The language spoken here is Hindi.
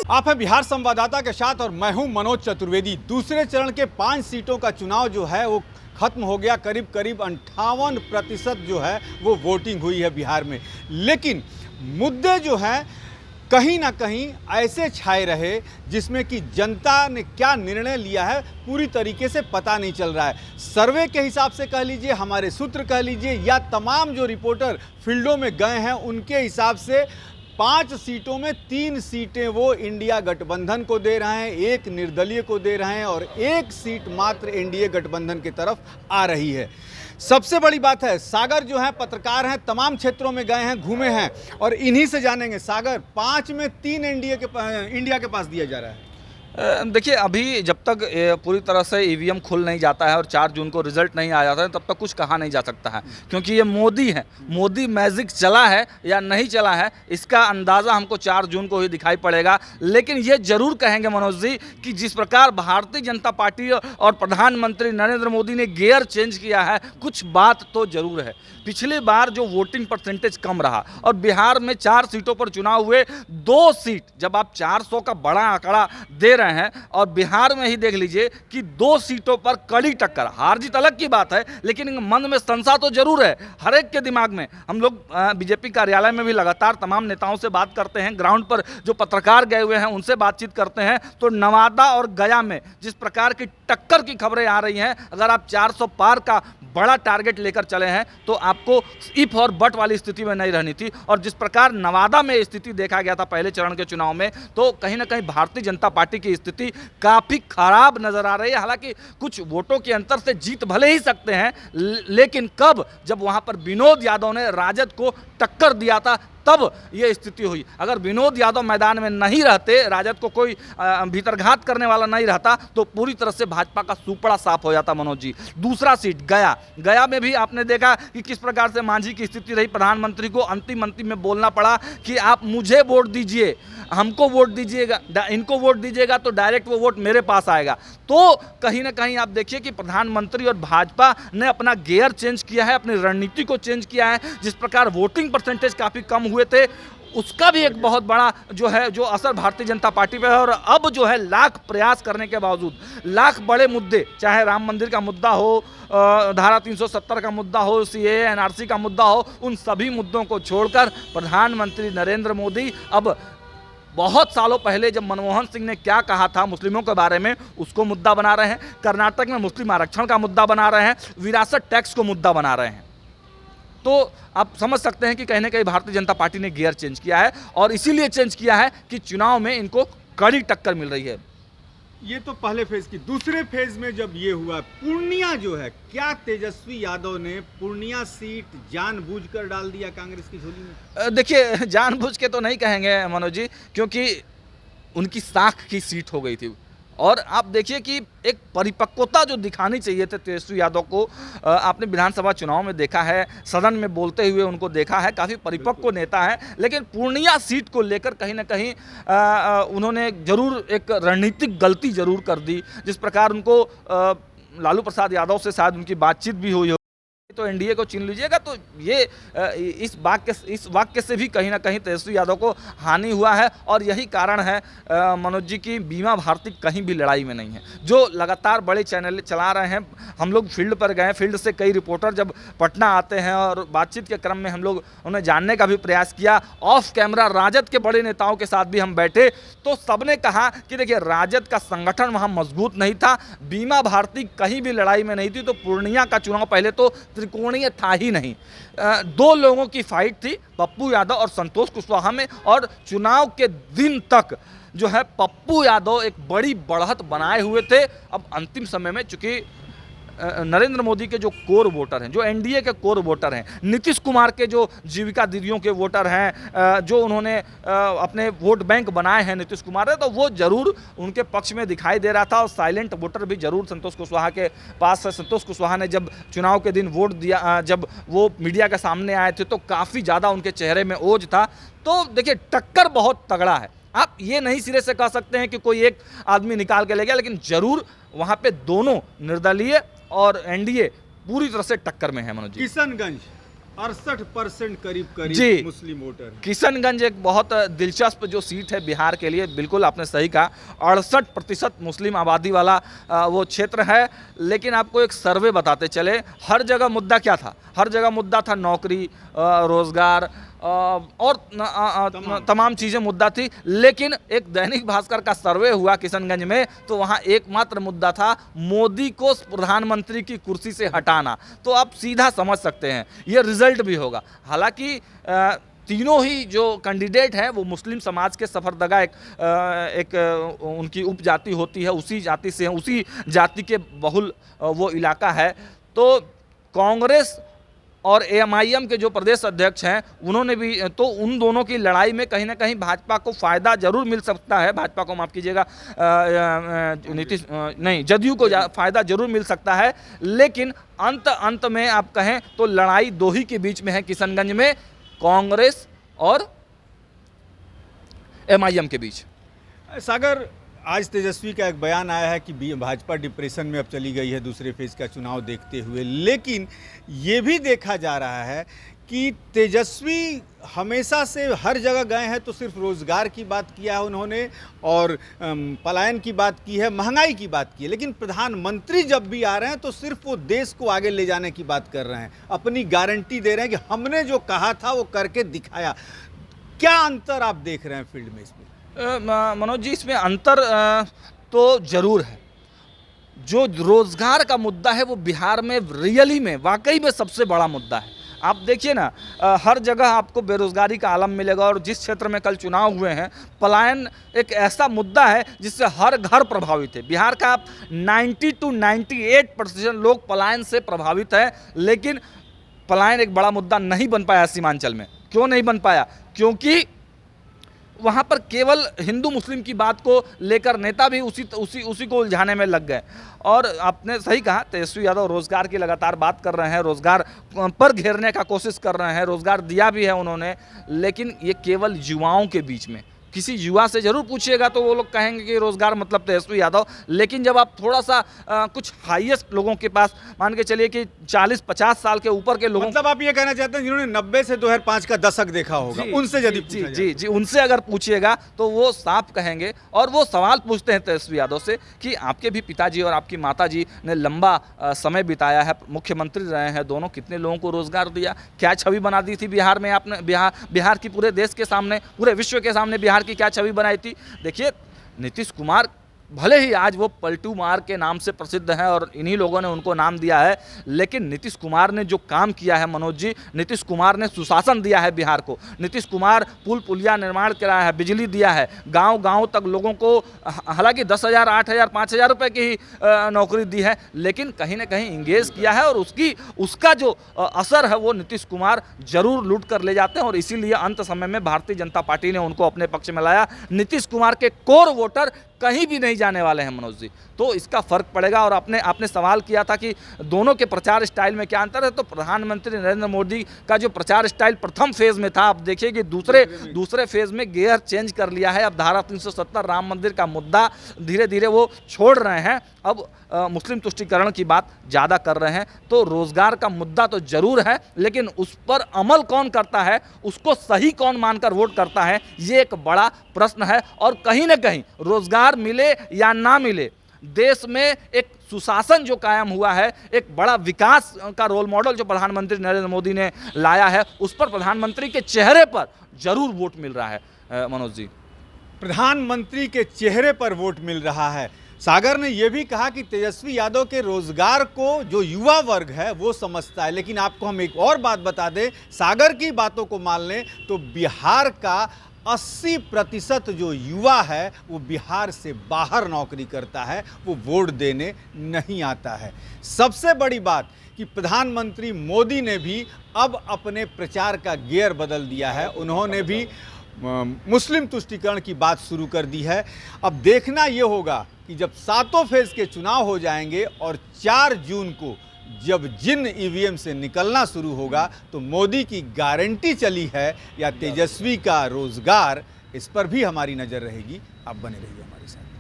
आप हैं बिहार संवाददाता के साथ और मैं हूं मनोज चतुर्वेदी। दूसरे चरण के 5 सीटों का चुनाव जो है वो खत्म हो गया। करीब 58% जो है वो वोटिंग हुई है बिहार में। लेकिन मुद्दे जो हैं कहीं ना कहीं ऐसे छाए रहे जिसमें कि जनता ने क्या निर्णय लिया है पूरी तरीके से पता नहीं चल रहा है। सर्वे के हिसाब से कह लीजिए, हमारे सूत्र कह लीजिए, या तमाम जो रिपोर्टर फील्डों में गए हैं उनके हिसाब से 5 सीटों में 3 सीटें वो इंडिया गठबंधन को दे रहे हैं, 1 निर्दलीय को दे रहे हैं और 1 सीट मात्र एनडीए गठबंधन की तरफ आ रही है। सबसे बड़ी बात है, सागर जो है पत्रकार हैं, तमाम क्षेत्रों में गए हैं, घूमे हैं और इन्हीं से जानेंगे। सागर, 5 में 3 इंडिया के पास दिया जा रहा है। देखिए, अभी जब तक पूरी तरह से ईवीएम खुल नहीं जाता है और 4 जून को रिजल्ट नहीं आ जाता है तब तक कुछ कहा नहीं जा सकता है, क्योंकि ये मोदी है। मोदी मैजिक चला है या नहीं चला है इसका अंदाज़ा हमको 4 जून को ही दिखाई पड़ेगा। लेकिन ये जरूर कहेंगे मनोज जी कि जिस प्रकार भारतीय जनता पार्टी और प्रधानमंत्री नरेंद्र मोदी ने गियर चेंज किया है, कुछ बात तो जरूर है। पिछली बार जो वोटिंग परसेंटेज कम रहा और बिहार में 4 सीटों पर चुनाव हुए, 2 सीट, जब आप 400 का बड़ा आंकड़ा दे रहे हैं और बिहार में ही देख लीजिए कि 2 सीटों पर कड़ी टक्कर। हार जीत अलग की बात है, लेकिन मन में संशय तो जरूर है हर एक के दिमाग में। हम लोग बीजेपी कार्यालय में भी लगातार तमाम नेताओं से बात करते हैं, ग्राउंड पर जो पत्रकार गए हुए हैं उनसे बातचीत करते हैं, तो नवादा और गया में जिस प्रकार की टक्कर की खबरें आ रही हैं, अगर आप 400 पार का बड़ा टारगेट लेकर चले हैं तो आपको इफ और बट वाली स्थिति में नहीं रहनी थी। और जिस प्रकार नवादा में स्थिति देखा गया था पहले चरण के चुनाव में, तो कहीं ना कहीं भारतीय जनता पार्टी की स्थिति काफी खराब नजर आ रही है। हालांकि कुछ वोटों के अंतर से जीत भले ही सकते हैं, लेकिन कब, जब वहां पर विनोद यादव ने राजद को टक्कर दिया था तब ये स्थिति हुई। अगर विनोद यादव मैदान में नहीं रहते, राजद को कोई भीतरघात करने वाला नहीं रहता, तो पूरी तरह से भाजपा का सुपड़ा साफ हो जाता मनोज जी। दूसरा सीट गया में भी आपने देखा कि किस प्रकार से मांझी की स्थिति रही। प्रधानमंत्री को अंतिम में बोलना पड़ा कि आप मुझे वोट दीजिए, हमको वोट दीजिएगा, इनको वोट दीजिएगा तो डायरेक्ट वो वोट मेरे पास आएगा। तो कहीं ना कहीं आप देखिए कि प्रधानमंत्री और भाजपा ने अपना गियर चेंज किया है, अपनी रणनीति को चेंज किया है। जिस प्रकार वोटिंग परसेंटेज काफ़ी कम हुए थे, उसका भी एक बहुत बड़ा जो असर भारतीय जनता पार्टी पे है। और अब जो है लाख प्रयास करने के बावजूद, लाख बड़े मुद्दे, चाहे राम मंदिर का मुद्दा हो, धारा 370 का मुद्दा हो, सीएए एनआरसी का मुद्दा हो, उन सभी मुद्दों को छोड़कर प्रधानमंत्री नरेंद्र मोदी अब बहुत सालों पहले जब मनमोहन सिंह ने क्या कहा था मुस्लिमों के बारे में, उसको मुद्दा बना रहे हैं। कर्नाटक में मुस्लिम आरक्षण का मुद्दा बना रहे हैं, विरासत टैक्स को मुद्दा बना रहे हैं। तो आप समझ सकते हैं कि कहीं ना कहीं भारतीय जनता पार्टी ने गियर चेंज किया है और इसीलिए चेंज किया है कि चुनाव में इनको कड़ी टक्कर मिल रही है। ये तो पहले फेज की। दूसरे फेज में जब ये हुआ, पूर्णिया जो है, क्या तेजस्वी यादव ने पूर्णिया सीट जानबूझकर डाल दिया कांग्रेस की झोली में? देखिए, जानबूझ के तो नहीं कहेंगे मनोज जी, क्योंकि उनकी साख की सीट हो गई थी। और आप देखिए कि एक परिपक्वता जो दिखानी चाहिए थे तेजस्वी यादव को, आपने विधानसभा चुनाव में देखा है, सदन में बोलते हुए उनको देखा है, काफ़ी परिपक्व नेता है। लेकिन पूर्णिया सीट को लेकर कहीं ना कहीं उन्होंने जरूर एक रणनीतिक गलती जरूर कर दी। जिस प्रकार उनको लालू प्रसाद यादव से शायद उनकी बातचीत भी हुई, तो एनडीए को चुन लीजिएगा, तो ये इस वाक्य से भी कहीं ना कहीं तेजस्वी यादव को हानि हुआ है। और यही कारण है मनोज जी की बीमा भारती कहीं भी लड़ाई में नहीं है। जो लगातार बड़े चैनल चला रहे हैं, हम लोग फील्ड पर गए, फील्ड से कई रिपोर्टर जब पटना आते हैं और बातचीत के क्रम में हम लोग उन्हें जानने का भी प्रयास किया। ऑफ कैमरा राजद के बड़े नेताओं के साथ भी हम बैठे, तो सबने कहा कि देखिए, राजद का संगठन वहाँ मजबूत नहीं था, बीमा भारती कहीं भी लड़ाई में नहीं थी। तो पूर्णिया का चुनाव पहले तो त्रिकोणीय था ही नहीं, 2 लोगों की फाइट थी, पप्पू यादव और संतोष कुशवाहा में। और चुनाव के दिन तक जो है पप्पू यादव एक बड़ी बढ़त बनाए हुए थे। अब अंतिम समय में चूंकि नरेंद्र मोदी के जो कोर वोटर हैं, जो एनडीए के कोर वोटर हैं, नीतीश कुमार के जो जीविका दीदियों के वोटर हैं, जो उन्होंने अपने वोट बैंक बनाए हैं नीतीश कुमार ने, तो वो जरूर उनके पक्ष में दिखाई दे रहा था। और साइलेंट वोटर भी जरूर संतोष कुशवाहा के पास है। संतोष कुशवाहा ने जब चुनाव के दिन वोट दिया, जब वो मीडिया के सामने आए थे, तो काफ़ी ज़्यादा उनके चेहरे में ओज था। तो देखिए, टक्कर बहुत तगड़ा है। आप ये नहीं सिरे से कह सकते हैं कि कोई एक आदमी निकाल के ले गया, लेकिन जरूर वहाँ पे दोनों निर्दलीय और एनडीए पूरी तरह से टक्कर में है मनोज जी। किशनगंज 68% करीब जी। करीब मुस्लिम वोटर हैं। किशनगंज एक बहुत दिलचस्प जो सीट है बिहार के लिए, बिल्कुल आपने सही कहा, 68% मुस्लिम आबादी वाला वो क्षेत्र है। लेकिन आपको एक सर्वे बताते चले, हर जगह मुद्दा क्या था? हर जगह मुद्दा था नौकरी, रोजगार और तमाम चीज़ें मुद्दा थी। लेकिन एक दैनिक भास्कर का सर्वे हुआ किशनगंज में, तो वहाँ एकमात्र मुद्दा था मोदी को प्रधानमंत्री की कुर्सी से हटाना। तो आप सीधा समझ सकते हैं ये रिजल्ट भी होगा। हालांकि तीनों ही जो कैंडिडेट हैं वो मुस्लिम समाज के सफरदगा एक उनकी उपजाति होती है, उसी जाति से हैं, उसी जाति के बहुल वो इलाका है। तो कांग्रेस और एएमआईएम के जो प्रदेश अध्यक्ष हैं उन्होंने भी, तो उन दोनों की लड़ाई में कहीं ना कहीं भाजपा को फ़ायदा जरूर मिल सकता है, भाजपा को माफ़ कीजिएगा, नीतीश नहीं, जदयू को फ़ायदा जरूर मिल सकता है। लेकिन अंत में आप कहें तो लड़ाई दो ही के बीच में है किशनगंज में, कांग्रेस और एमआईएम के बीच। सागर, आज तेजस्वी का एक बयान आया है कि भाजपा डिप्रेशन में अब चली गई है दूसरे फेज का चुनाव देखते हुए। लेकिन ये भी देखा जा रहा है कि तेजस्वी हमेशा से हर जगह गए हैं तो सिर्फ रोज़गार की बात किया है उन्होंने, और पलायन की बात की है, महंगाई की बात की है। लेकिन प्रधानमंत्री जब भी आ रहे हैं तो सिर्फ वो देश को आगे ले जाने की बात कर रहे हैं, अपनी गारंटी दे रहे हैं कि हमने जो कहा था वो करके दिखाया। क्या अंतर आप देख रहे हैं फील्ड में इसमें? मनोज जी, इसमें अंतर तो ज़रूर है। जो रोज़गार का मुद्दा है वो बिहार में रियली में वाकई में सबसे बड़ा मुद्दा है। आप देखिए ना, हर जगह आपको बेरोज़गारी का आलम मिलेगा, और जिस क्षेत्र में कल चुनाव हुए हैं, पलायन एक ऐसा मुद्दा है जिससे हर घर प्रभावित है। बिहार का 90 to 98% लोग पलायन से प्रभावित हैं। लेकिन पलायन एक बड़ा मुद्दा नहीं बन पाया सीमांचल में। क्यों नहीं बन पाया? क्योंकि वहाँ पर केवल हिंदू मुस्लिम की बात को लेकर नेता भी उसी को उलझाने में लग गए। और आपने सही कहा, तेजस्वी यादव रोज़गार की लगातार बात कर रहे हैं, रोज़गार पर घेरने का कोशिश कर रहे हैं, रोज़गार दिया भी है उन्होंने। लेकिन ये केवल युवाओं के बीच में, किसी युवा से ज़रूर पूछिएगा तो वो लोग कहेंगे कि रोज़गार मतलब तेजस्वी यादव। लेकिन जब आप थोड़ा सा कुछ हाईएस्ट लोगों के पास, मान के चलिए कि 40-50 साल के ऊपर के लोगों, मतलब आप ये कहना चाहते हैं जिन्होंने 90 से 2005 का दशक देखा होगा, उनसे यदि पूछा जाए? जी, उनसे अगर पूछिएगा तो वो साफ कहेंगे। और वो सवाल पूछते हैं तेजस्वी यादव से कि आपके भी पिताजी और आपकी माताजी ने लंबा समय बिताया है, मुख्यमंत्री रहे हैं दोनों, कितने लोगों को रोज़गार दिया, क्या छवि बना दी थी बिहार में आपने, बिहार की पूरे देश के सामने, पूरे विश्व के सामने बिहार की क्या छवि बनाई थी। देखिए, नीतीश कुमार भले ही आज वो पलटू मार के नाम से प्रसिद्ध हैं और इन्हीं लोगों ने उनको नाम दिया है, लेकिन नीतीश कुमार ने जो काम किया है मनोज जी, नीतीश कुमार ने सुशासन दिया है बिहार को। नीतीश कुमार पुल पुलिया निर्माण कराया है, बिजली दिया है, गांव-गांव तक लोगों को, हालांकि 10,000, 8,000, 5,000 रुपये की ही नौकरी दी है, लेकिन कहीं ना कहीं इंगेज किया है। और उसका जो असर है वो नीतीश कुमार जरूर लूट कर ले जाते हैं। और इसीलिए अंत समय में भारतीय जनता पार्टी ने उनको अपने पक्ष में लाया। नीतीश कुमार के कोर वोटर कहीं भी नहीं जाने वाले हैं मनोज जी, तो इसका फर्क पड़ेगा। और आपने सवाल किया था कि दोनों के प्रचार स्टाइल में क्या अंतर है, तो प्रधानमंत्री नरेंद्र मोदी का जो प्रचार स्टाइल प्रथम फेज में था, आप देखिए कि दूसरे फेज में गियर चेंज कर लिया है। अब धारा 370 राम मंदिर का मुद्दा धीरे धीरे वो छोड़ रहे हैं, अब मुस्लिम तुष्टीकरण की बात ज़्यादा कर रहे हैं। तो रोज़गार का मुद्दा तो जरूर है, लेकिन उस पर अमल कौन करता है, उसको सही कौन मानकर वोट करता है, ये एक बड़ा प्रश्न है। और कहीं ना कहीं रोज़गार मिले या ना मिले, देश में एक सुशासन जो कायम हुआ है, एक बड़ा विकास का रोल मॉडल जो प्रधानमंत्री नरेंद्र मोदी ने लाया है, उस पर प्रधानमंत्री के चेहरे पर जरूर वोट मिल रहा है मनोज जी। प्रधानमंत्री के चेहरे पर वोट मिल रहा है। सागर ने यह भी कहा कि तेजस्वी यादव के रोजगार को जो युवा वर्ग है वो समझता है। लेकिन आपको हम एक और बात बता दें, सागर की बातों को मान लें तो बिहार का 80% जो युवा है वो बिहार से बाहर नौकरी करता है, वो वोट देने नहीं आता है। सबसे बड़ी बात कि प्रधानमंत्री मोदी ने भी अब अपने प्रचार का गियर बदल दिया है। उन्होंने भी मुस्लिम तुष्टीकरण की बात शुरू कर दी है। अब देखना ये होगा कि जब 7 फेज के चुनाव हो जाएंगे और 4 जून को जब जिन ईवीएम से निकलना शुरू होगा तो मोदी की गारंटी चली है या तेजस्वी का रोजगार, इस पर भी हमारी नज़र रहेगी। आप बने रहिए हमारे साथ।